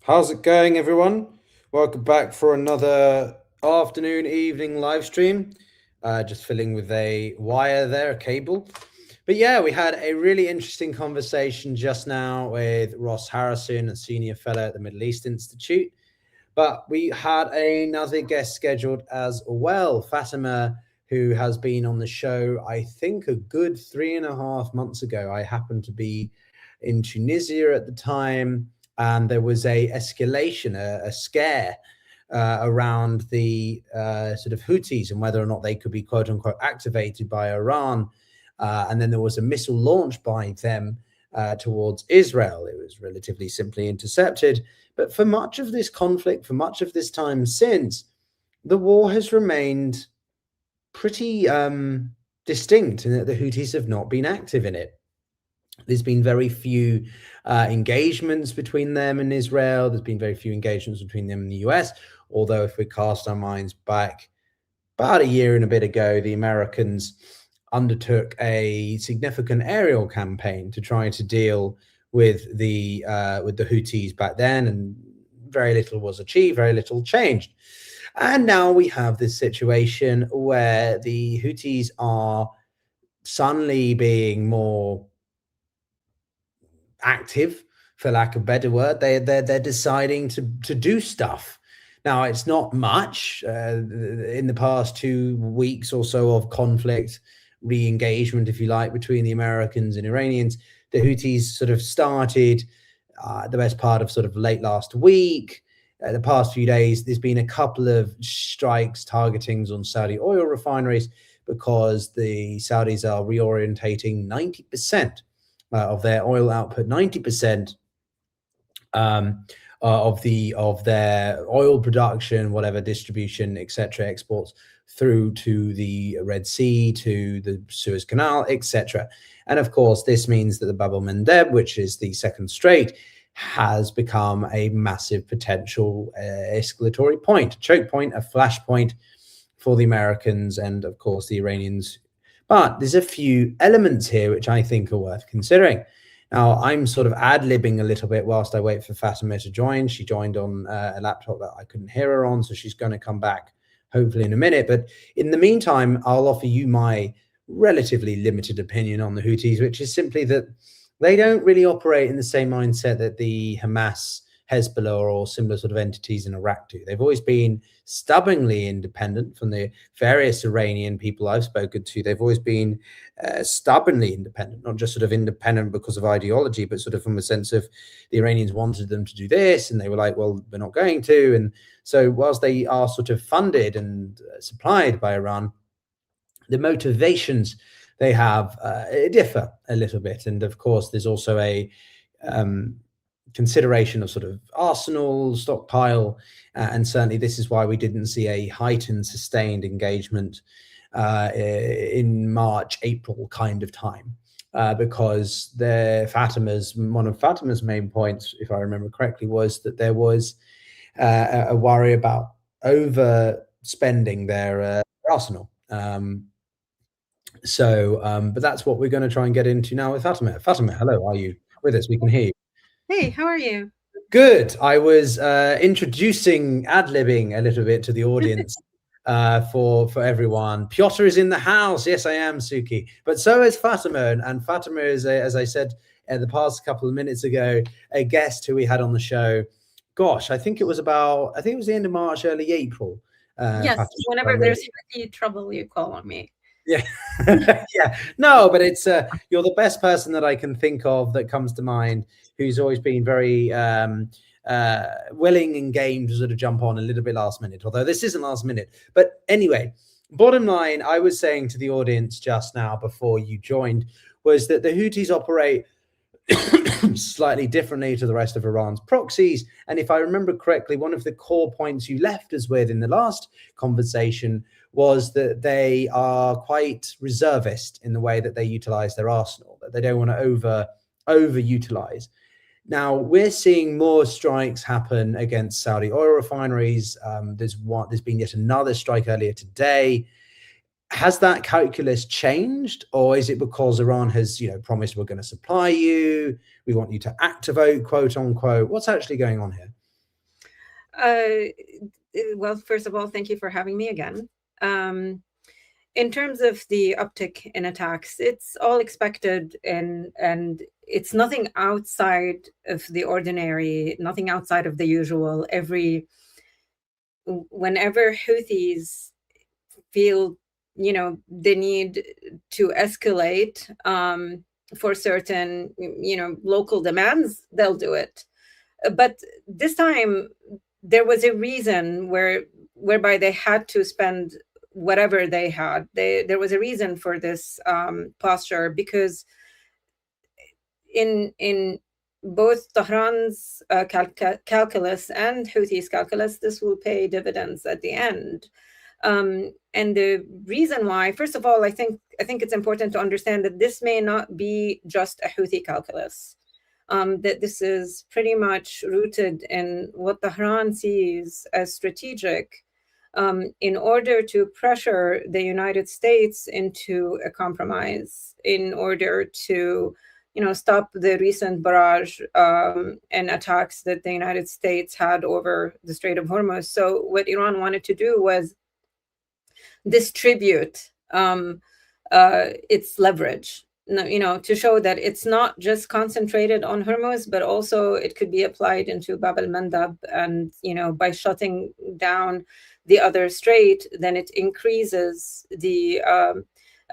How's it going, everyone? Welcome back for another afternoon, evening live stream. Just filling with a wire there, a cable. But yeah, we had a really interesting conversation just now with Ross Harrison, a senior fellow at the Middle East Institute. But we had another guest scheduled as well, Fatima, who has been on the show, I think, a good 3.5 months ago. I happened to be in Tunisia at the time, and there was a escalation, a scare around the sort of Houthis and whether or not they could be quote unquote activated by Iran. And then there was a missile launched by them towards Israel. It was relatively simply intercepted. But for much of this conflict, for much of this time since, the war has remained pretty distinct in that the Houthis have not been active in it. There's been very few engagements between them and Israel. There's been very few engagements between them and the US. Although if we cast our minds back about a year and a bit ago, the Americans undertook a significant aerial campaign to try to deal with the Houthis back then, and very little was achieved, very little changed. And now we have this situation where the Houthis are suddenly being more active, for lack of a better word. They're deciding to do stuff. Now, it's not much. In the past 2 weeks or so of conflict, re-engagement, if you like, between the Americans and Iranians, the Houthis sort of started the best part of sort of late last week. The past few days, there's been a couple of strikes, targetings on Saudi oil refineries because the Saudis are reorientating 90% of their oil output, 90% of their oil production, whatever distribution, etc., exports through to the Red Sea, to the Suez Canal, etc. And of course, this means that the Bab el-Mandeb, which is the second strait, has become a massive potential escalatory point, choke point, a flashpoint for the Americans and, of course, the Iranians. But there's a few elements here which I think are worth considering. Now, I'm sort of ad-libbing a little bit whilst I wait for Fatima to join. She joined on a laptop that I couldn't hear her on, so she's going to come back hopefully in a minute. But in the meantime, I'll offer you my relatively limited opinion on the Houthis, which is simply that they don't really operate in the same mindset that the Hamas, Hezbollah, or similar sort of entities in Iraq do. They've always been stubbornly independent from the various Iranian people I've spoken to. They've always been stubbornly independent, not just sort of independent because of ideology, but sort of from a sense of the Iranians wanted them to do this, and they were like, well, we're not going to. And so whilst they are sort of funded and supplied by Iran, the motivations they have differ a little bit. And of course, there's also a consideration of sort of arsenal, stockpile, and certainly this is why we didn't see a heightened, sustained engagement in March, April kind of time, because one of Fatima's main points, if I remember correctly, was that there was a worry about overspending their arsenal. But that's what we're going to try and get into now with Fatima. Fatima, hello, are you with us? We can hear you. Hey, how are you? Good. I was introducing ad-libbing a little bit to the audience for everyone. Pyotr is in the house. Yes, I am, Suki. But so is Fatima. And Fatima is, as I said the past couple of minutes ago, a guest who we had on the show. Gosh, I think it was the end of March, early April. Yes, Fatima, whenever there's any trouble, you call on me. Yeah. Yeah. No, but it's you're the best person that I can think of that comes to mind, who's always been very willing and game to sort of jump on a little bit last minute, although this isn't last minute. But anyway, bottom line, I was saying to the audience just now before you joined was that the Houthis operate slightly differently to the rest of Iran's proxies. And if I remember correctly, one of the core points you left us with in the last conversation was that they are quite reservist in the way that they utilize their arsenal, that they don't want to overutilize. Now, we're seeing more strikes happen against Saudi oil refineries. There's been yet another strike earlier today. Has that calculus changed, or is it because Iran has, promised we're going to supply you, we want you to activate, quote unquote? What's actually going on here? Well, first of all, thank you for having me again. In terms of the uptick in attacks, it's all expected, and it's nothing outside of the ordinary, nothing outside of the usual. Whenever Houthis feel, the need to escalate for certain, local demands, they'll do it. But this time, there was a reason whereby they had to spend whatever they had. There was a reason for this posture, because in both Tehran's calculus and Houthis' calculus, this will pay dividends at the end. And the reason why, first of all, I think it's important to understand that this may not be just a Houthi calculus. That this is pretty much rooted in what Tehran sees as strategic, in order to pressure the United States into a compromise, in order to, stop the recent barrage and attacks that the United States had over the Strait of Hormuz. So what Iran wanted to do was distribute its leverage, to show that it's not just concentrated on Hormuz, but also it could be applied into Bab al-Mandeb. And, by shutting down the other strait, then it increases the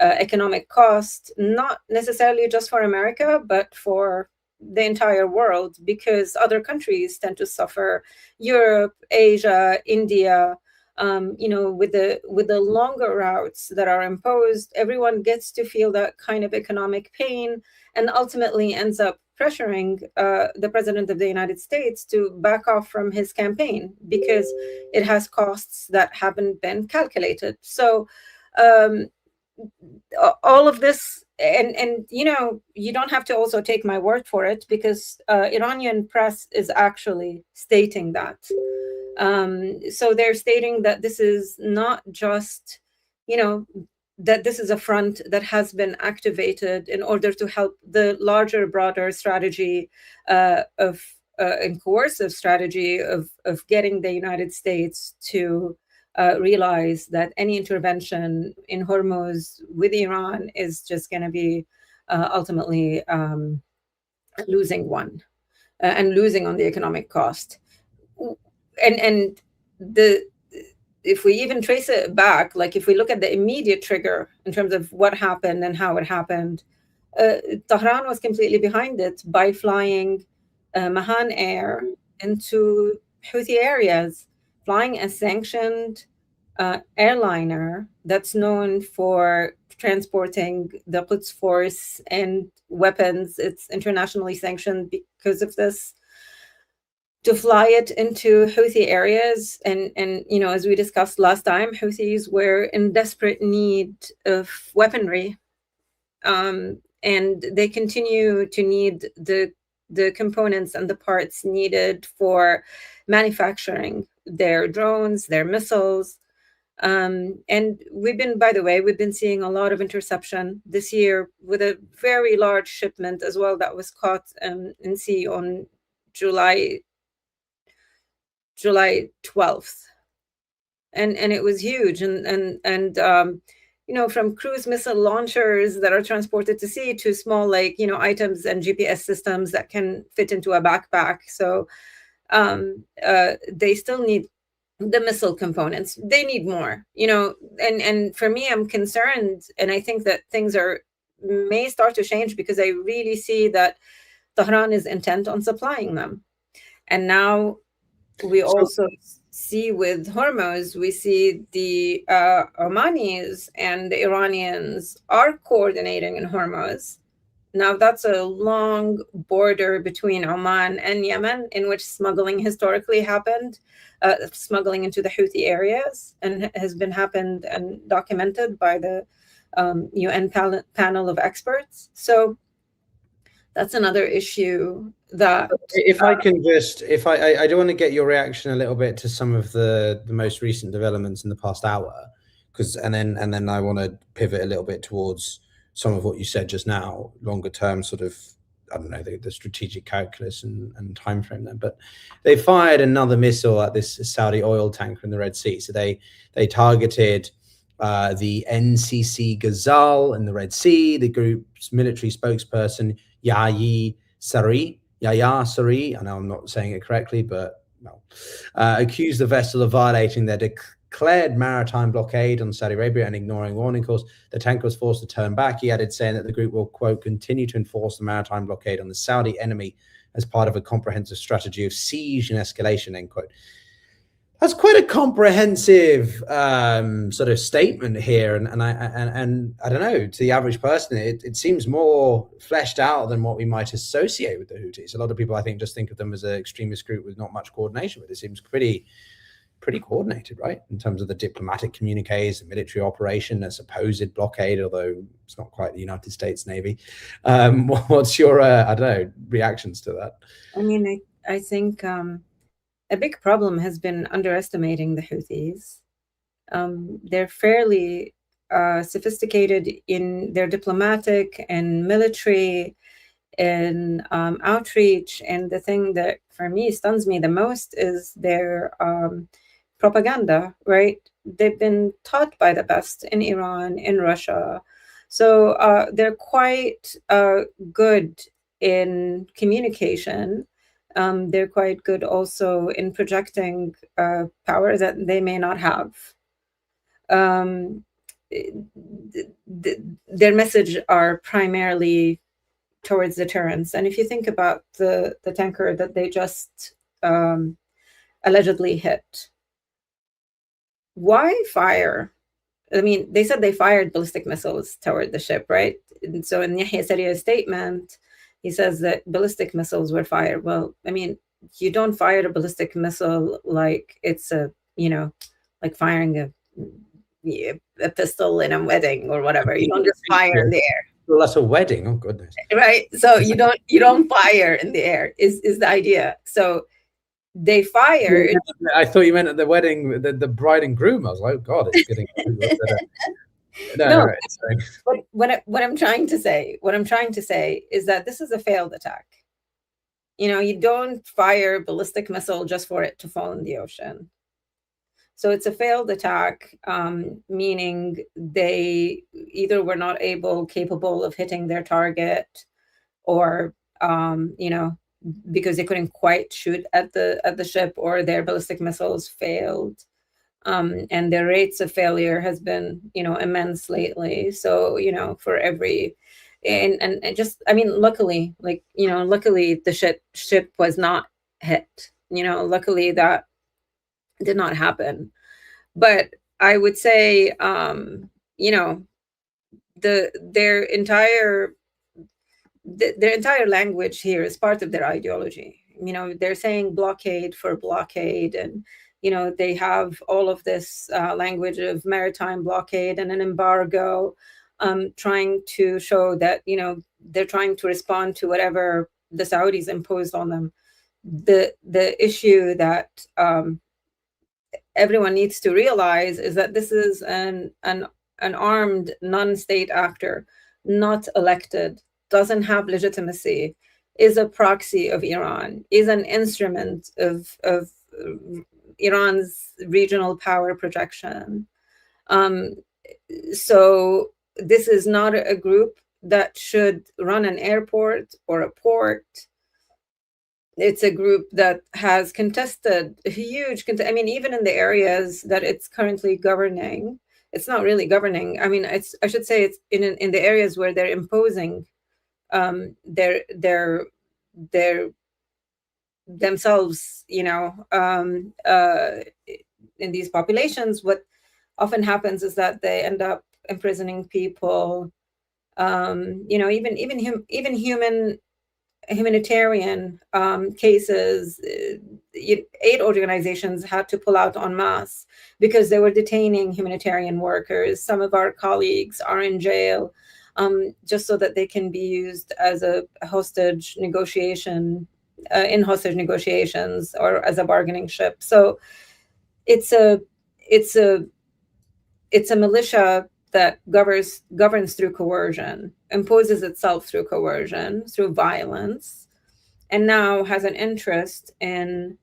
economic cost, not necessarily just for America, but for the entire world, because other countries tend to suffer. Europe, Asia, India, with the longer routes that are imposed, everyone gets to feel that kind of economic pain, and ultimately ends up pressuring the president of the United States to back off from his campaign, because it has costs that haven't been calculated. So all of this, and you don't have to also take my word for it, because Iranian press is actually stating that. So they're stating that this is not just, that this is a front that has been activated in order to help the larger, broader strategy and coercive strategy of getting the United States to realize that any intervention in Hormuz with Iran is just going to be ultimately losing one, and losing on the economic cost. And if we even trace it back, like if we look at the immediate trigger in terms of what happened and how it happened, Tehran was completely behind it by flying Mahan Air into Houthi areas, flying a sanctioned airliner that's known for transporting the Quds Force and weapons. It's internationally sanctioned because of this, to fly it into Houthi areas. And as we discussed last time, Houthis were in desperate need of weaponry, and they continue to need the components and the parts needed for manufacturing their drones, their missiles. And we've been seeing a lot of interception this year, with a very large shipment as well that was caught in sea on July 12th. And it was huge. And from cruise missile launchers that are transported to sea to small, items and GPS systems that can fit into a backpack. So they still need the missile components. They need more, and for me, I'm concerned, and I think that things may start to change, because I really see that Tehran is intent on supplying them. And now we also see with Hormuz, we see the Omanis and the Iranians are coordinating in Hormuz. Now, that's a long border between Oman and Yemen, in which smuggling historically happened, smuggling into the Houthi areas, and has been happened and documented by the UN panel of experts. So that's another issue that... If I can just, I do want to get your reaction a little bit to some of the most recent developments in the past hour, and then I want to pivot a little bit towards some of what you said just now, longer term sort of I don't know the strategic calculus and time frame there, but they fired another missile at this Saudi oil tanker in the Red Sea. So they targeted the NCC Ghazal in the Red Sea. The group's military spokesperson Yahya Sari, I know I'm not saying it correctly, but no, accused the vessel of violating their declared maritime blockade on Saudi Arabia and ignoring warning calls. The tanker was forced to turn back. He added, saying that the group will, quote, continue to enforce the maritime blockade on the Saudi enemy as part of a comprehensive strategy of siege and escalation, end quote. That's quite a comprehensive sort of statement here, and I don't know, to the average person, it seems more fleshed out than what we might associate with the Houthis. A lot of people, I think, just think of them as an extremist group with not much coordination, but it seems pretty coordinated, right? In terms of the diplomatic communiques, the military operation, a supposed blockade, although it's not quite the United States Navy. What's your, I don't know, reactions to that? I mean, I think a big problem has been underestimating the Houthis. They're fairly sophisticated in their diplomatic and military and outreach. And the thing that for me stuns me the most is their propaganda, right? They've been taught by the best in Iran, in Russia. So they're quite good in communication. They're quite good also in projecting power that they may not have. Their message are primarily towards deterrence. And if you think about the tanker that they just allegedly hit, why fire? I mean, they said they fired ballistic missiles toward the ship, right? And so in Yahya Saria's statement, he says that ballistic missiles were fired. Well, I mean, you don't fire a ballistic missile like it's like firing a pistol in a wedding or whatever. You don't just fire in the air. Well, that's a wedding. Oh goodness. Right. So you don't fire in the air is the idea. So they fired. I thought you meant at the wedding, the bride and groom. I was like, oh God, it's getting. No. Right, but what I'm trying to say is that this is a failed attack. You don't fire a ballistic missile just for it to fall in the ocean. So it's a failed attack, meaning they either were not capable of hitting their target, or because they couldn't quite shoot at the ship, or their ballistic missiles failed. And their rates of failure has been, immense lately. So, for every, and just, I mean, luckily the ship was not hit, luckily that did not happen. But I would say, their entire language here is part of their ideology. They're saying blockade for blockade, and they have all of this language of maritime blockade and an embargo, trying to show that they're trying to respond to whatever the Saudis imposed on them. The issue that everyone needs to realize is that this is an armed non-state actor, not elected, doesn't have legitimacy, is a proxy of Iran, is an instrument of Iran's regional power projection. So this is not a group that should run an airport or a port. It's a group that has contested a huge, even in the areas that it's currently governing, it's not really governing. I mean, I should say it's in the areas where they're imposing their themselves, in these populations. What often happens is that they end up imprisoning people. Even humanitarian cases. 8 organizations had to pull out en masse because they were detaining humanitarian workers. Some of our colleagues are in jail, just so that they can be used as a hostage negotiation, in hostage negotiations, or as a bargaining chip. So it's a militia that governs through coercion, imposes itself through coercion, through violence, and now has an interest in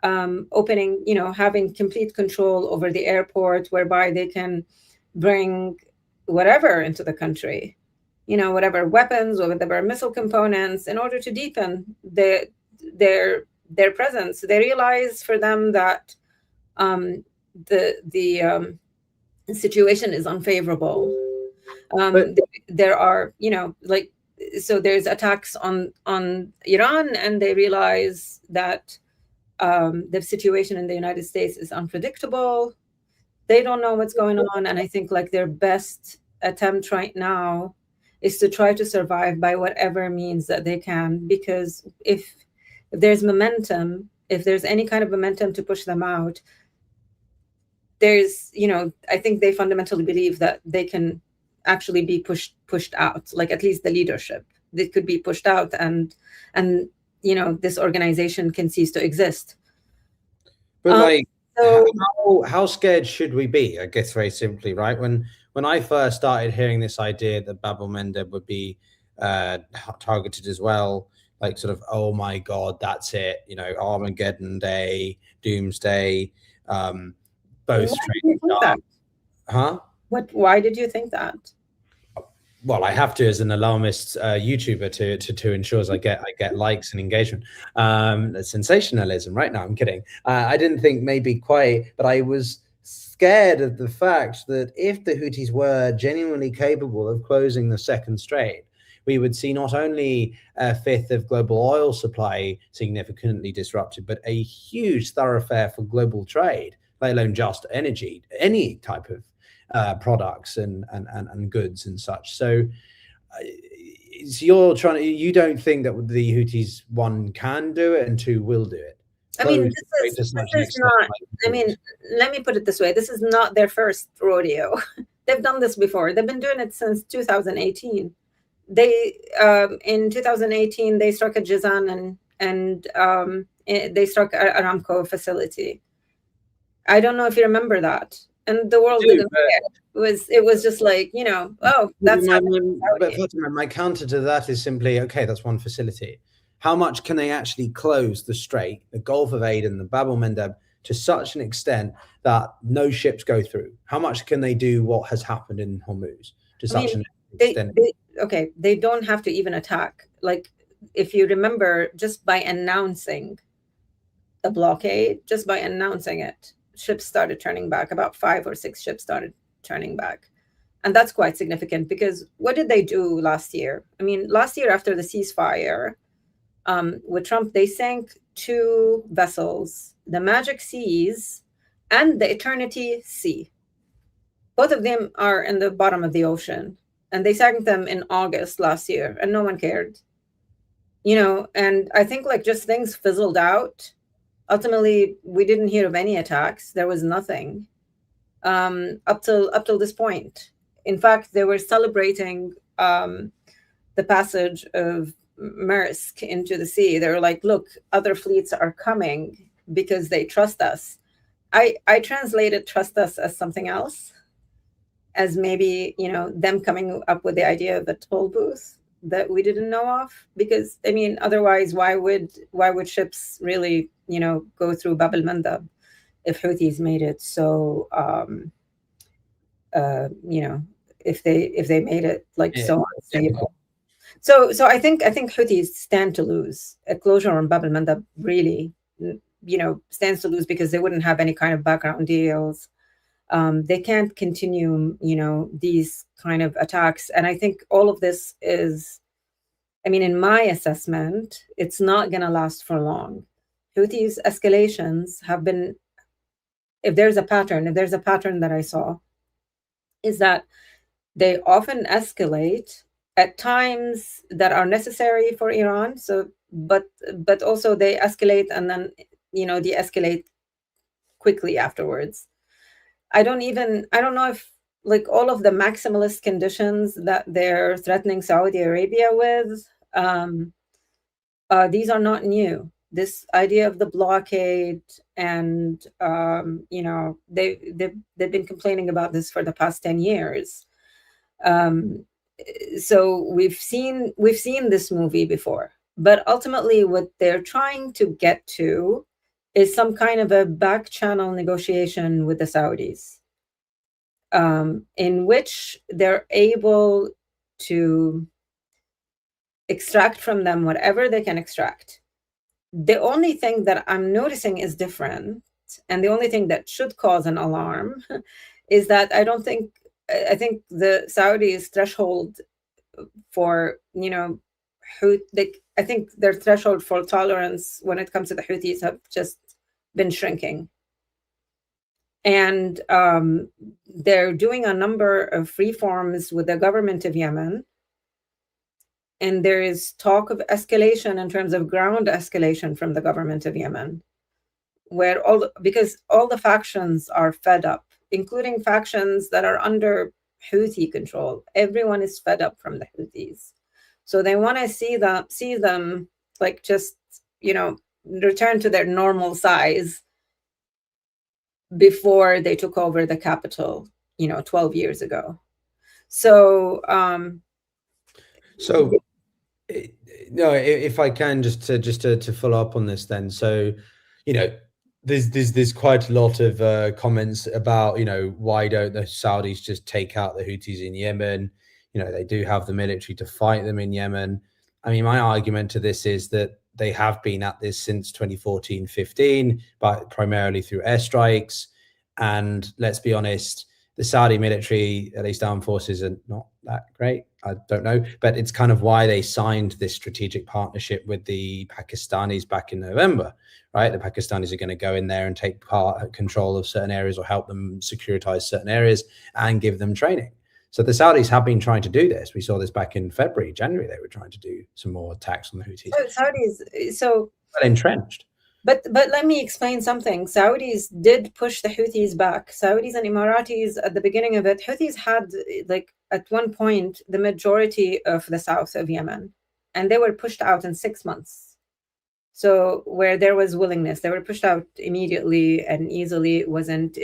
opening, having complete control over the airport, whereby they can bring whatever into the country, whatever weapons or whatever missile components, in order to deepen their presence. They realize for them that the situation is unfavorable. There are, so there's attacks on Iran, and they realize that the situation in the United States is unpredictable. They don't know what's going on, and I think like their best attempt right now is to try to survive by whatever means that they can, because if there's momentum, if there's any kind of momentum to push them out, there's, I think they fundamentally believe that they can actually be pushed out, like at least the leadership. They could be pushed out, and this organization can cease to exist. But how scared should we be? I guess very simply, right? When I first started hearing this idea that Bab el-Mandeb would be targeted as well, like sort of, oh my God, that's it, Armageddon Day, Doomsday, both. Why did you think that? Well, I have to, as an alarmist YouTuber, to ensure I get likes and engagement. Sensationalism, right? now I'm kidding. I didn't think maybe quite, but I was scared of the fact that if the Houthis were genuinely capable of closing the second strait, we would see not only a fifth of global oil supply significantly disrupted, but a huge thoroughfare for global trade, let alone just energy, any type of products and goods and such. So you don't think that the Houthis, one, can do it, and two, will do it? I mean, this is not, I mean, let me put it this way. This is not their first rodeo. They've done this before. They've been doing it since 2018. In 2018, they struck at Jizan and they struck Aramco facility. I don't know if you remember that. And the world didn't care. It was just like, that's but Fatima, my counter to that is simply, okay, that's one facility. How much can they actually close the strait, the Gulf of Aden, the Bab el-Mandeb, to such an extent that no ships go through? How much can they do what has happened in Hormuz to such an extent? They don't have to even attack. Like, if you remember, just by announcing the blockade, just by announcing it, ships started turning back. About 5 or 6 ships started turning back. And that's quite significant, because what did they do last year? I mean, last year after the ceasefire, with Trump, they sank 2 vessels, the Magic Seas and the Eternity Sea. Both of them are in the bottom of the ocean, and they sank them in August last year, and no one cared. And I think like just things fizzled out. Ultimately, we didn't hear of any attacks. There was nothing up till this point. In fact, they were celebrating the passage of Maersk into the sea. They were like, look, other fleets are coming because they trust us. I translated trust us as something else, as maybe, them coming up with the idea of a toll booth that we didn't know of. Because, I mean, otherwise, why would ships really, go through Bab el-Mandeb if Houthis made it? So, if they made it like so unstable. So I think Houthis stand to lose. A closure on Bab el-Mandeb really, stands to lose, because they wouldn't have any kind of background deals. They can't continue, these kind of attacks. And I think all of this is, I mean, in my assessment, it's not going to last for long. Houthis' escalations have been, if there's a pattern that I saw, is that they often escalate at times that are necessary for Iran. So, but also they escalate and then, de-escalate quickly afterwards. I don't know if like all of the maximalist conditions that they're threatening Saudi Arabia with, these are not new. This idea of the blockade, and they've been complaining about this for the past 10 years. So we've seen this movie before, but ultimately what they're trying to get to is some kind of a back channel negotiation with the Saudis, in which they're able to extract from them whatever they can extract. The only thing that I'm noticing is different, and the only thing that should cause an alarm is that I think the Saudis' threshold for, I think their threshold for tolerance when it comes to the Houthis have just been shrinking. And they're doing a number of reforms with the government of Yemen. And there is talk of escalation in terms of ground escalation from the government of Yemen, because all the factions are fed up, including factions that are under Houthi control. Everyone is fed up from the Houthis. So they want to see them like just, return to their normal size before they took over the capital, 12 years ago. So, no, if I can just to follow up on this then. So, there's quite a lot of comments about, why don't the Saudis just take out the Houthis in Yemen? They do have the military to fight them in Yemen. I mean, my argument to this is that they have been at this since 2014-15, but primarily through airstrikes. And let's be honest, the Saudi military, at least armed forces, are not that great. I don't know, but it's kind of why they signed this strategic partnership with the Pakistanis back in November, right? The Pakistanis are going to go in there and take control of certain areas or help them securitize certain areas and give them training. So the Saudis have been trying to do this. We saw this back in January. They were trying to do some more attacks on the Houthis. So well entrenched. But let me explain something. Saudis did push the Houthis back. Saudis and Emiratis at the beginning of it, Houthis had, like, at one point, the majority of the south of Yemen, and they were pushed out in 6 months. So where there was willingness, they were pushed out immediately and easily. It wasn't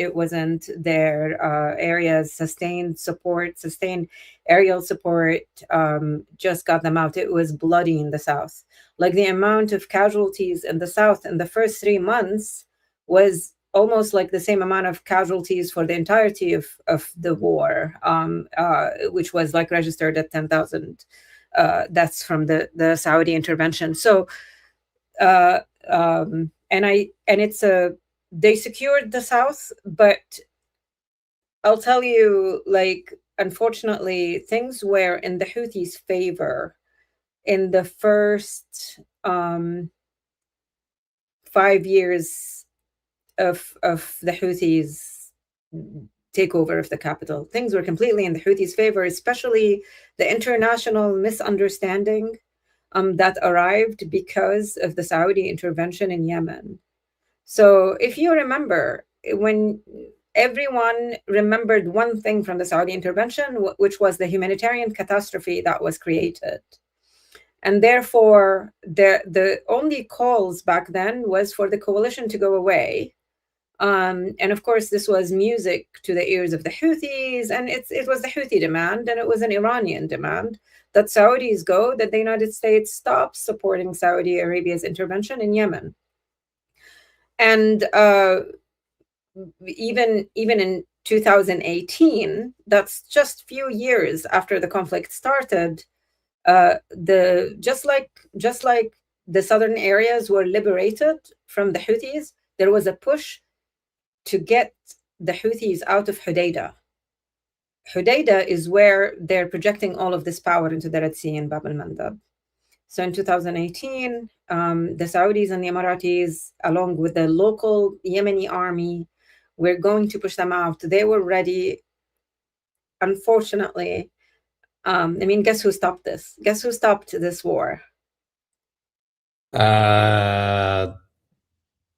their areas. Sustained aerial support just got them out. It was bloody in the south. Like, the amount of casualties in the south in the first 3 months was almost like the same amount of casualties for the entirety of the war, which was like registered at 10,000 deaths from the Saudi intervention. So, they secured the south, but I'll tell you, like, unfortunately, things were in the Houthis' favor in the first 5 years of the Houthis' takeover of the capital. Things were completely in the Houthis' favor, especially the international misunderstanding that arrived because of the Saudi intervention in Yemen. So if you remember, when everyone remembered one thing from the Saudi intervention, which was the humanitarian catastrophe that was created. And therefore, the only calls back then was for the coalition to go away. And of course, this was music to the ears of the Houthis, and it was the Houthi demand, and it was an Iranian demand that Saudis go, that the United States stops supporting Saudi Arabia's intervention in Yemen. And even in 2018, that's just few years after the conflict started, just like the southern areas were liberated from the Houthis, there was a push to get the Houthis out of Hodeidah. Hodeidah is where they're projecting all of this power into the Red Sea and Bab al-Mandeb. So in 2018, the Saudis and the Emiratis, along with the local Yemeni army, were going to push them out. They were ready. Unfortunately, guess who stopped this? Guess who stopped this war?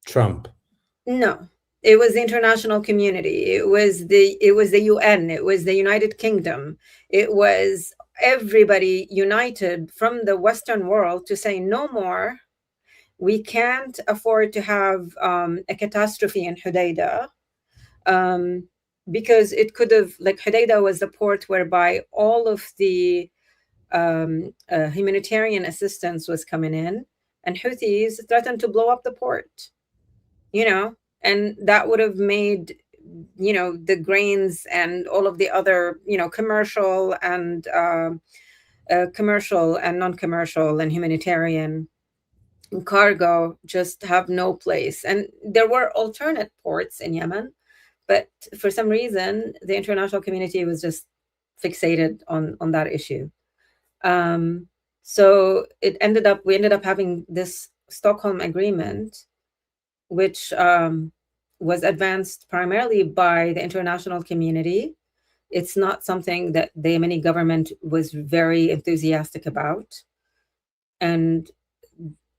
Trump. No. It was the international community. It was the UN. It was the United Kingdom. It was everybody united from the Western world to say no more. We can't afford to have a catastrophe in Hodeidah. because it could have, like Hodeidah was the port whereby all of the humanitarian assistance was coming in, and Houthis threatened to blow up the port, and that would have made, the grains and all of the other, commercial and non-commercial and humanitarian cargo just have no place. And there were alternate ports in Yemen, but for some reason, the international community was just fixated on that issue. So we ended up having this Stockholm Agreement, which was advanced primarily by the international community. It's not something that the Yemeni government was very enthusiastic about. And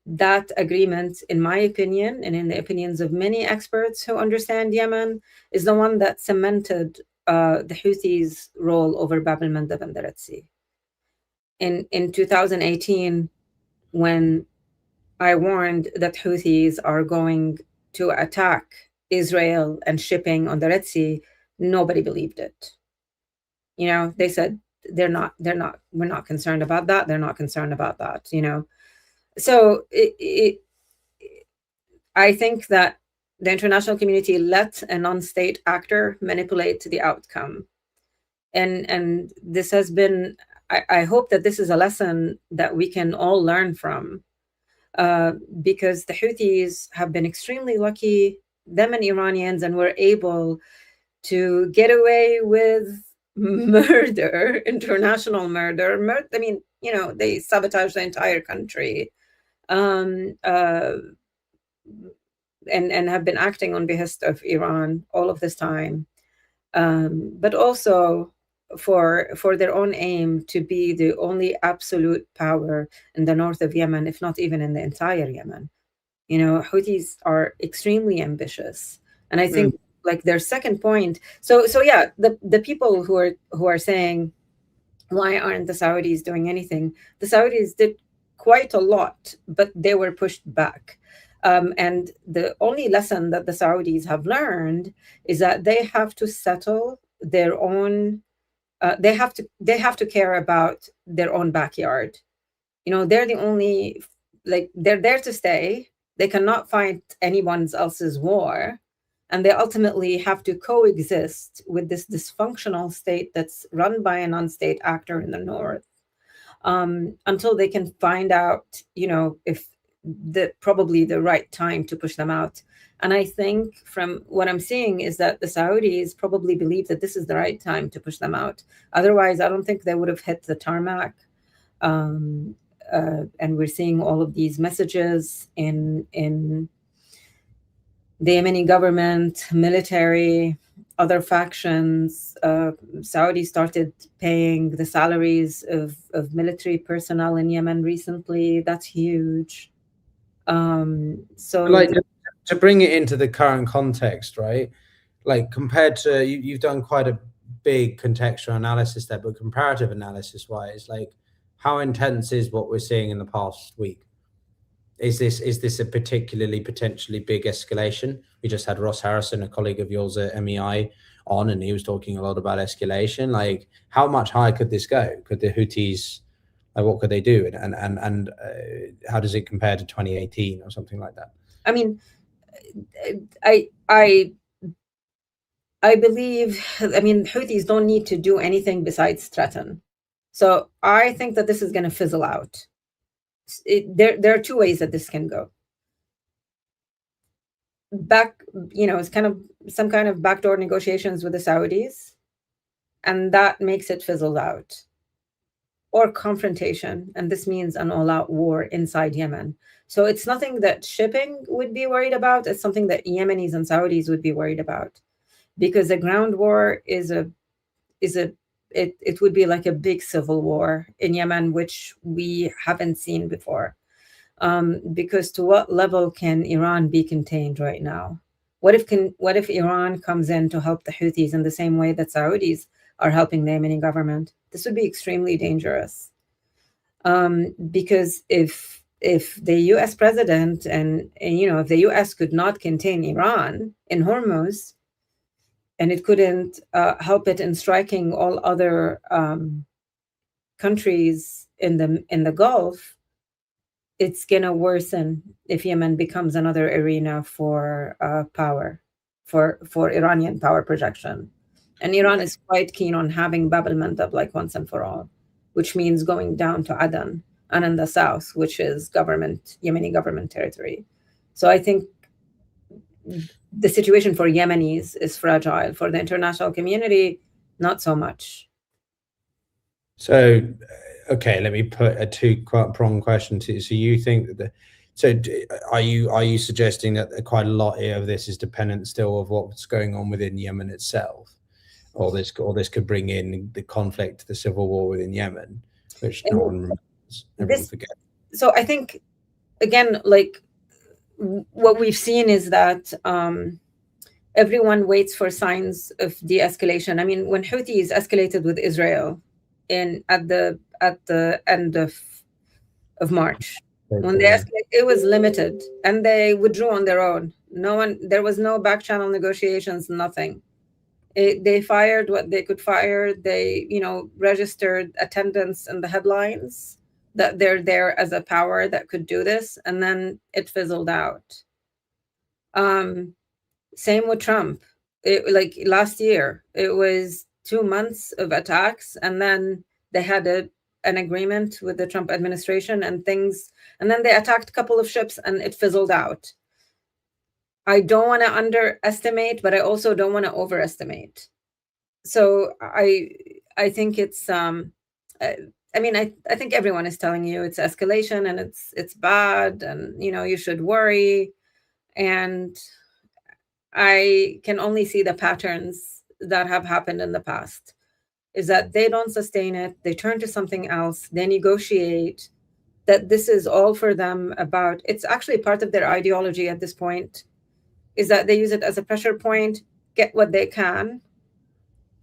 that agreement, in my opinion, and in the opinions of many experts who understand Yemen, is the one that cemented the Houthis' role over Bab el-Mandeb and the Red Sea. In 2018, when I warned that Houthis are going to attack Israel and shipping on the Red Sea, nobody believed it. They said, we're not concerned about that. They're not concerned about that, So I think that the international community let a non-state actor manipulate the outcome. And this has been, I hope that this is a lesson that we can all learn from, because the Houthis have been extremely lucky, them and Iranians, and were able to get away with murder, international murder. I mean, they sabotaged the entire country, and have been acting on behest of Iran all of this time, but also for their own aim to be the only absolute power in the north of Yemen, if not even in the entire Yemen. Houthis are extremely ambitious, and I think like their second point. So yeah, the people who are saying, why aren't the Saudis doing anything? The Saudis did quite a lot, but they were pushed back. And the only lesson that the Saudis have learned is that they have to settle their own. They have to care about their own backyard. They're the only, they're there to stay. They cannot fight anyone else's war, and they ultimately have to coexist with this dysfunctional state that's run by a non-state actor in the north, until they can find out, if probably the right time to push them out. And I think from what I'm seeing is that the Saudis probably believe that this is the right time to push them out. Otherwise, I don't think they would have hit the tarmac. And we're seeing all of these messages in the Yemeni government, military, other factions. Saudi started paying the salaries of military personnel in Yemen recently. That's huge. So to bring it into the current context, right? Like compared to you've done quite a big contextual analysis there, but comparative analysis wise, like how intense is what we're seeing in the past week? Is this a particularly potentially big escalation? We just had Ross Harrison, a colleague of yours at MEI, on, and he was talking a lot about escalation. Like, how much higher could this go? Could the Houthis, like, what could they do? And how does it compare to 2018 or something like that? I mean, I believe, Houthis don't need to do anything besides threaten. So I think that this is going to fizzle out. There are two ways that this can go. It's kind of some kind of backdoor negotiations with the Saudis, and that makes it fizzle out. Or confrontation, and this means an all-out war inside Yemen. So it's nothing that shipping would be worried about. It's something that Yemenis and Saudis would be worried about, because a ground war it would be like a big civil war in Yemen, which we haven't seen before. Because to what level can Iran be contained right now? What if Iran comes in to help the Houthis in the same way that Saudis are helping the Yemeni government? This would be extremely dangerous. Because if the US president and if the US could not contain Iran in Hormuz, and it couldn't help it in striking all other countries in the Gulf, it's gonna worsen if Yemen becomes another arena for power, for Iranian power projection. And Iran is quite keen on having Bab al-Mandeb like once and for all, which means going down to Aden and in the south, which is Yemeni government territory. So I think the situation for Yemenis is fragile. For the international community, not so much. So, okay, let me put a two-pronged question to you. So you think that are you suggesting that quite a lot of this is dependent still of what's going on within Yemen itself, or this could bring in the conflict, the civil war within Yemen, which no one remembers, everyone forgets. So I think, again, like what we've seen is that everyone waits for signs of de-escalation. I mean, when Houthis escalated with Israel at the end of March, when they escalated, it was limited, and they withdrew on their own. There was no back channel negotiations, nothing. They fired what they could fire. They, registered attendance in the headlines that they're there as a power that could do this, and then it fizzled out. Same with Trump. Like last year, it was 2 months of attacks, and then they had an agreement with the Trump administration and then they attacked a couple of ships and it fizzled out. I don't want to underestimate, but I also don't want to overestimate. So I think it's I think everyone is telling you it's escalation and it's bad, and you should worry. And I can only see the patterns that have happened in the past, is that they don't sustain it, they turn to something else, they negotiate, that this is all for them about, it's actually part of their ideology at this point, is that they use it as a pressure point, get what they can,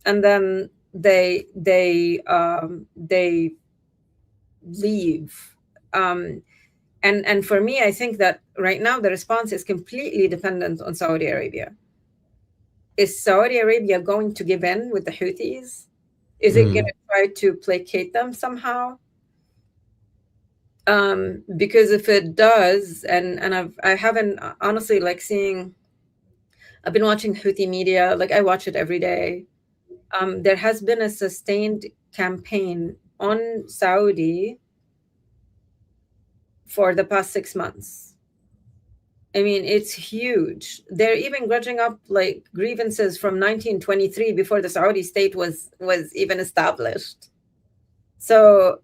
and then they leave. And for me, I think that right now the response is completely dependent on Saudi Arabia. Is Saudi Arabia going to give in with the Houthis? Is it going to try to placate them somehow? Because if it does, and I haven't honestly I've been watching Houthi media, like I watch it every day. There has been a sustained campaign on Saudi for the past 6 months. I mean, it's huge. They're even grudging up like grievances from 1923 before the Saudi state was even established. So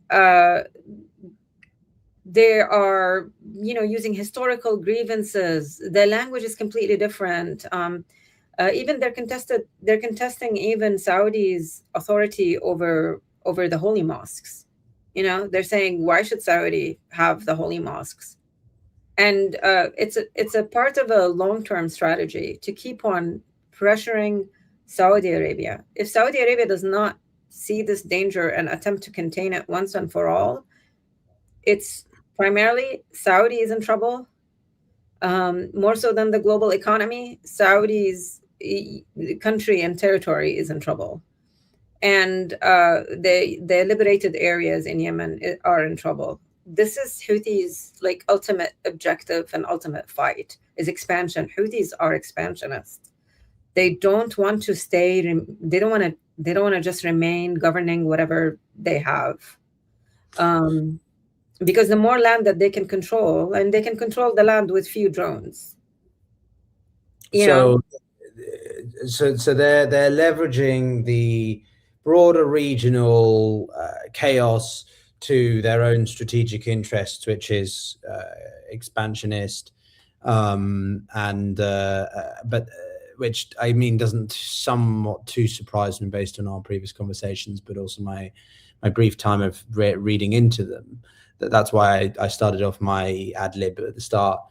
they are, using historical grievances. The language is completely different. Even they're contesting even Saudi's authority over the holy mosques. They're saying, why should Saudi have the holy mosques? And it's a part of a long-term strategy to keep on pressuring Saudi Arabia. If Saudi Arabia does not see this danger and attempt to contain it once and for all, it's primarily Saudi is in trouble, more so than the global economy. Saudi's country and territory is in trouble. And the liberated areas in Yemen are in trouble. This is Houthis' ultimate objective and ultimate fight is expansion. Houthis are expansionists. They don't want to stay. They don't want to just remain governing whatever they have, because the more land that they can control, and they can control the land with few drones. So they're leveraging the broader regional chaos to their own strategic interests, which is expansionist, but which I mean doesn't somewhat too surprise me based on our previous conversations, but also my brief time of reading into them. That's why I started off my ad lib at the start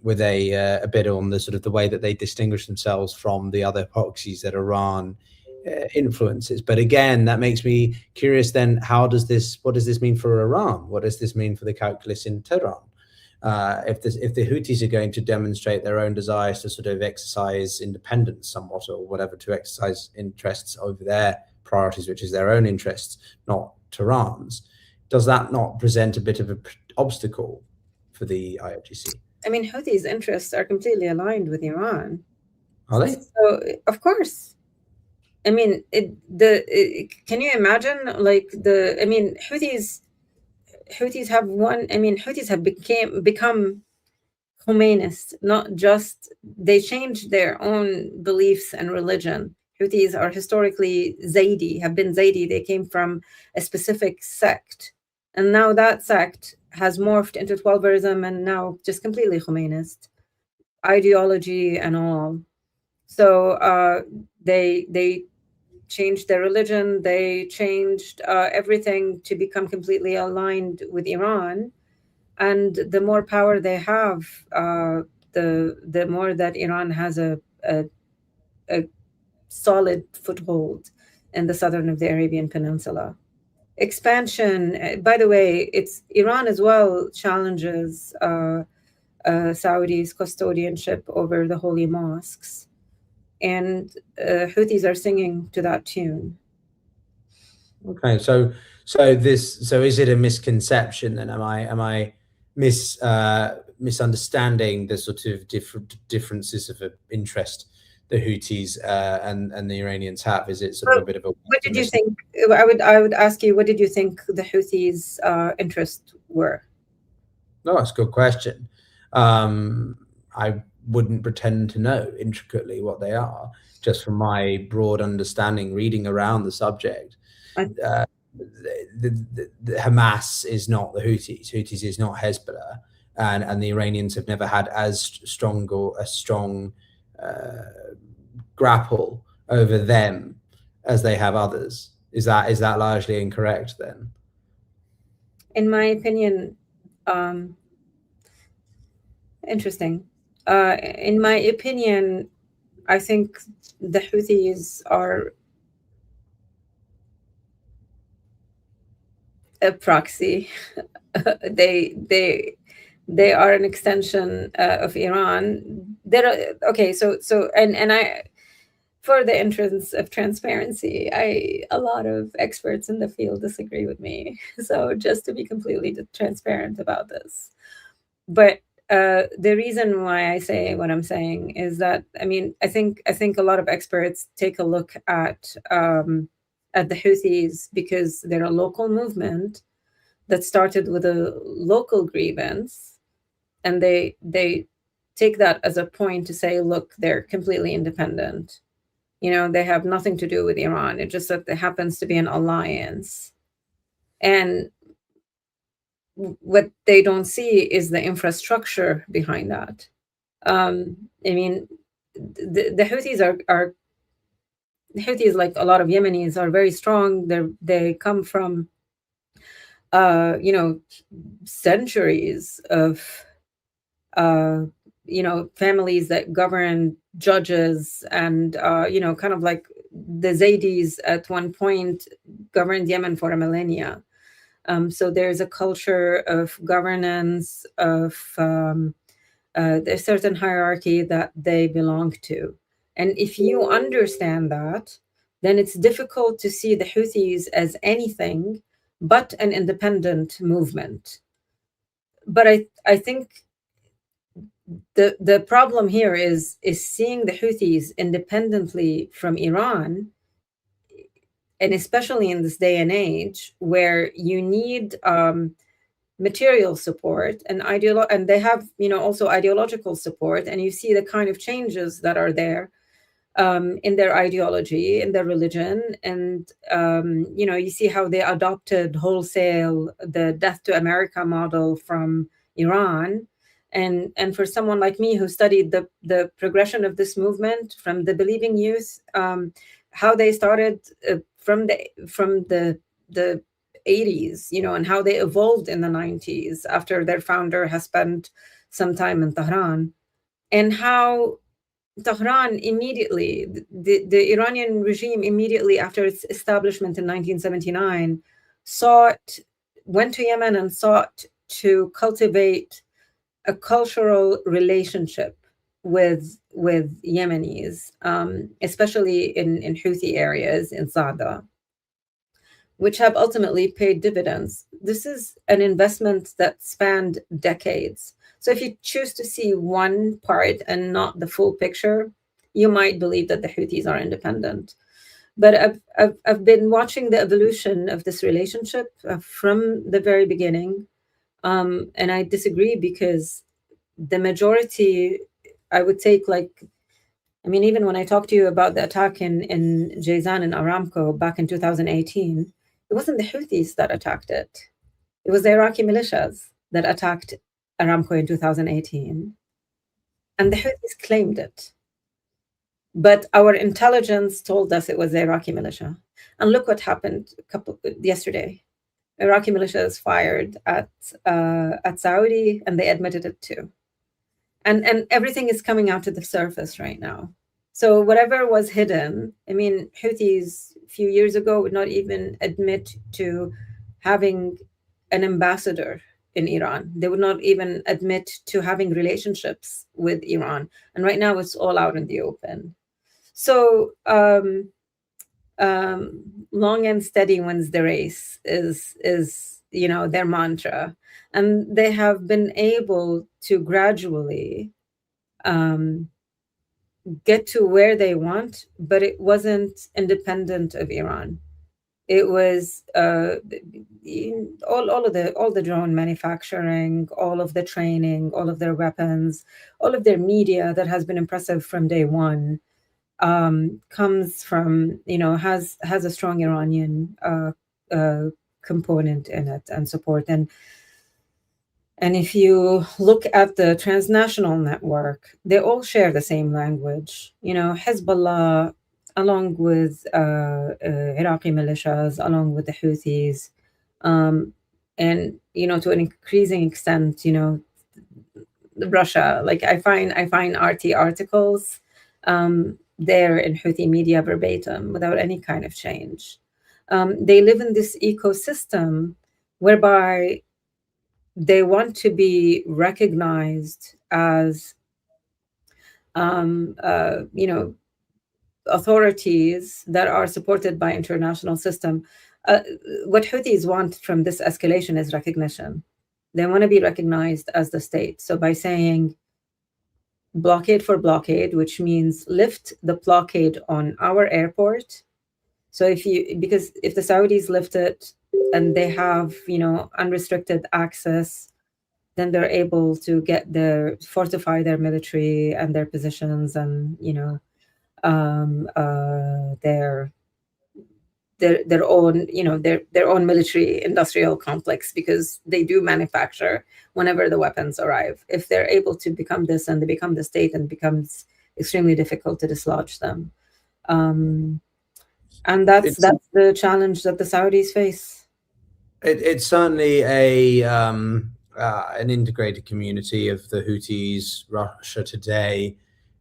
with a bit on the sort of the way that they distinguish themselves from the other proxies that Iran influences. But again, that makes me curious then, what does this mean for Iran? What does this mean for the calculus in Tehran? if the Houthis are going to demonstrate their own desires to sort of exercise independence somewhat or whatever, to exercise interests over their priorities, which is their own interests, not Tehran's, does that not present a bit of an obstacle for the IRGC? I mean, Houthis' interests are completely aligned with Iran. Are they? So, of course. I mean, can you imagine, like, Houthis have Houthis have become Khomeinists, not just, they changed their own beliefs and religion. Houthis are historically Zaydi, have been Zaydi. They came from a specific sect. And now that sect has morphed into Twelverism and now just completely Khomeinist ideology and all. So they changed their religion. They changed everything to become completely aligned with Iran. And the more power they have, the more that Iran has a solid foothold in the southern of the Arabian Peninsula. Expansion, by the way, it's Iran as well challenges Saudi's custodianship over the holy mosques, and Houthis are singing to that tune. Okay, so is it a misconception then? Am I misunderstanding the sort of differences of interest the Houthis and the Iranians have? Is it sort of a bit of a... What did you think? I would ask you, what did you think the Houthis' interests were? No, that's a good question. I wouldn't pretend to know intricately what they are, just from my broad understanding, reading around the subject. The Hamas is not the Houthis. Houthis is not Hezbollah, and the Iranians have never had as strong grapple over them as they have others. Is that largely incorrect then? In my opinion, interesting. In my opinion, I think the Houthis are a proxy. They are an extension of Iran. For the entrance of transparency, a lot of experts in the field disagree with me. So just to be completely transparent about this, but the reason why I say what I'm saying is that, I mean, I think a lot of experts take a look at the Houthis because they're a local movement that started with a local grievance, and they take that as a point to say, look, they're completely independent. You know, they have nothing to do with Iran. It just that there happens to be an alliance. And what they don't see is the infrastructure behind that. I mean, the Houthis are Houthis, like a lot of Yemenis, are very strong. They come from centuries of families that govern judges, and kind of like the Zaydis at one point governed Yemen for a millennia. So there's a culture of governance, of there's certain hierarchy that they belong to. And if you understand that, then it's difficult to see the Houthis as anything but an independent movement. But I think the problem here is seeing the Houthis independently from Iran, and especially in this day and age where you need material support and they have also ideological support, and you see the kind of changes that are there in their ideology, in their religion, and you see how they adopted wholesale the death to America model from Iran. And for someone like me who studied the progression of this movement from the Believing Youth, how they started from the 80s, and how they evolved in the 90s after their founder has spent some time in Tehran, and how Tehran immediately, the Iranian regime immediately after its establishment in 1979, went to Yemen and sought to cultivate a cultural relationship with Yemenis, especially in Houthi areas in Sada, which have ultimately paid dividends. This is an investment that spanned decades. So if you choose to see one part and not the full picture, you might believe that the Houthis are independent. But I've been watching the evolution of this relationship from the very beginning, and I disagree because the majority, I would take like, I mean, even when I talked to you about the attack in Jazan and Aramco back in 2018, it wasn't the Houthis that attacked it. It was the Iraqi militias that attacked Aramco in 2018. And the Houthis claimed it. But our intelligence told us it was the Iraqi militia. And look what happened yesterday. Iraqi militias fired at Saudi, and they admitted it too. And everything is coming out to the surface right now. So whatever was hidden, I mean, Houthis a few years ago would not even admit to having an ambassador in Iran. They would not even admit to having relationships with Iran. And right now it's all out in the open. So long and steady wins the race is their mantra. And they have been able to gradually get to where they want, but it wasn't independent of Iran. It was all the drone manufacturing, all of the training, all of their weapons, all of their media that has been impressive from day one, comes from, has a strong Iranian component in it and support. And if you look at the transnational network, they all share the same language. Hezbollah, along with Iraqi militias, along with the Houthis, and to an increasing extent, Russia. Like I find RT articles there in Houthi media verbatim without any kind of change. They live in this ecosystem whereby they want to be recognized as, authorities that are supported by international system. What Houthis want from this escalation is recognition. They want to be recognized as the state. So by saying blockade for blockade, which means lift the blockade on our airport. So because if the Saudis lift it and they have, unrestricted access, then they're able to fortify their military and their positions and, their own, their own military industrial complex, because they do manufacture whenever the weapons arrive. If they're able to become this and they become the state, and it becomes extremely difficult to dislodge them. And that's the challenge that the Saudis face. It's certainly an integrated community of the Houthis, Russia today,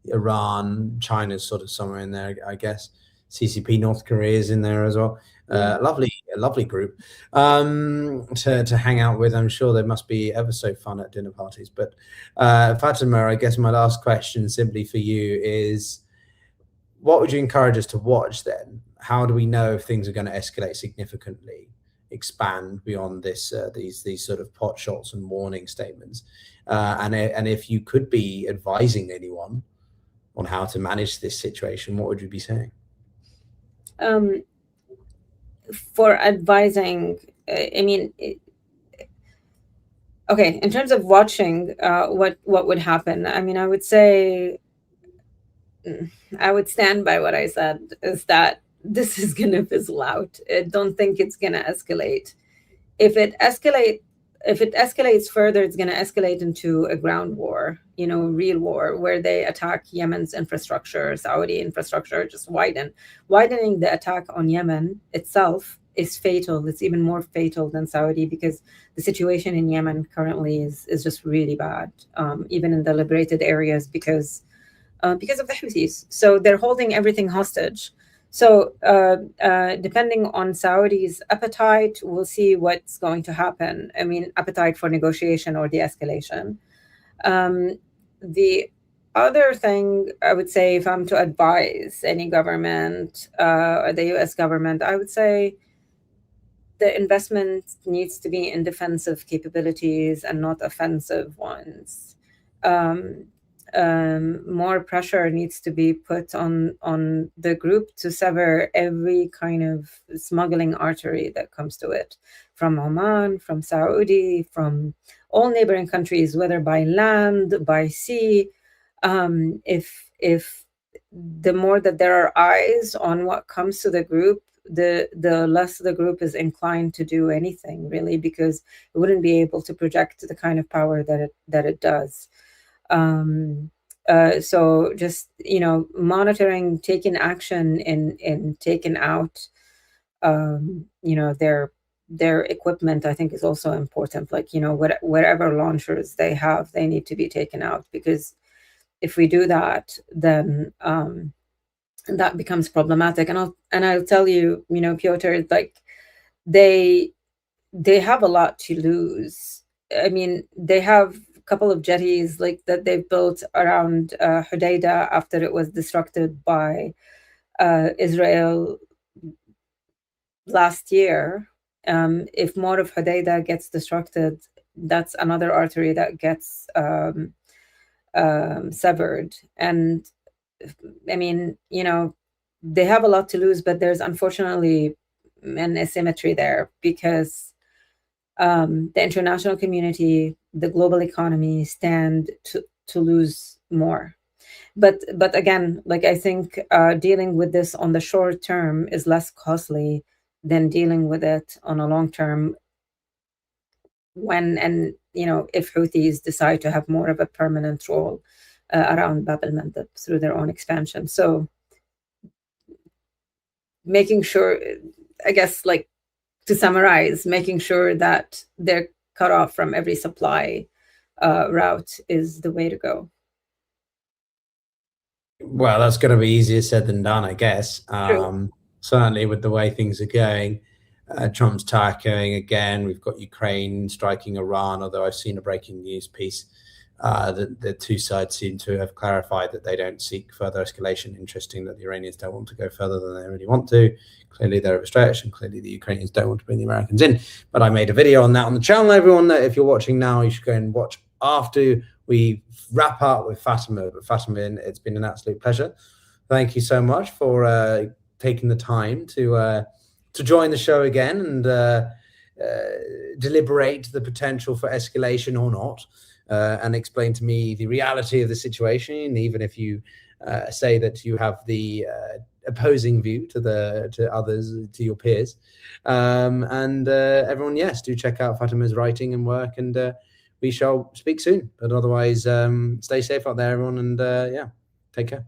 Iran, China's sort of somewhere in there, I guess. CCP, North Korea is in there as well. A lovely group to hang out with. I'm sure they must be ever so fun at dinner parties. But Fatima, I guess my last question simply for you is, what would you encourage us to watch then? How do we know if things are going to escalate significantly, expand beyond this, these sort of pot shots and warning statements? And if you could be advising anyone on how to manage this situation, what would you be saying? For advising, I mean, okay, in terms of watching, what would happen? I mean, I would say, I would stand by what I said, is that this is going to fizzle out. I don't think it's going to escalate. If it escalates further, it's going to escalate into a ground war, real war, where they attack Yemen's infrastructure, Saudi infrastructure, just widening the attack on Yemen itself is fatal. It's even more fatal than Saudi, because the situation in Yemen currently is just really bad, even in the liberated areas, because of the Houthis. So they're holding everything hostage. So depending on Saudi's appetite, we'll see what's going to happen. I mean, appetite for negotiation or de-escalation. The other thing I would say, if I'm to advise any government or the US government, I would say the investment needs to be in defensive capabilities and not offensive ones. More pressure needs to be put on the group to sever every kind of smuggling artery that comes to it, from Oman, from Saudi, from all neighboring countries, whether by land, by sea. If the more that there are eyes on what comes to the group, the less the group is inclined to do anything, really, because it wouldn't be able to project the kind of power that it does. So just, monitoring, taking action in taking out their equipment, I think, is also important. Like, whatever launchers they have, they need to be taken out, because if we do that, then that becomes problematic. And I'll tell you, Pyotr, like, they have a lot to lose. I mean, they have a couple of jetties like that they've built around Hodeidah after it was destructed by Israel last year. If more of Hodeidah gets destructed, that's another artery that gets severed. And I mean, they have a lot to lose, but there's unfortunately an asymmetry there, because the international community, the global economy stand to lose more. But again, like, I think dealing with this on the short term is less costly than dealing with it on a long term, when and if Houthis decide to have more of a permanent role around Bab el-Mandeb through their own expansion. So making sure, I guess, like, to summarize, making sure that they're cut off from every supply route is the way to go. Well, that's going to be easier said than done, I guess. Certainly with the way things are going. Trump's tackling again. We've got Ukraine striking Iran, although I've seen a breaking news piece that the two sides seem to have clarified that they don't seek further escalation. Interesting that the Iranians don't want to go further than they really want to. Clearly they're overstretched, and clearly the Ukrainians don't want to bring the Americans in. But I made a video on that on the channel, everyone. That if you're watching now, you should go and watch after we wrap up with Fatima. But Fatima, it's been an absolute pleasure. Thank you so much for taking the time to join the show again and deliberate the potential for escalation or not, and explain to me the reality of the situation, even if you say that you have the opposing view to others, to your peers. And everyone, yes, do check out Fatima's writing and work, and we shall speak soon. But otherwise, stay safe out there, everyone, and yeah, take care.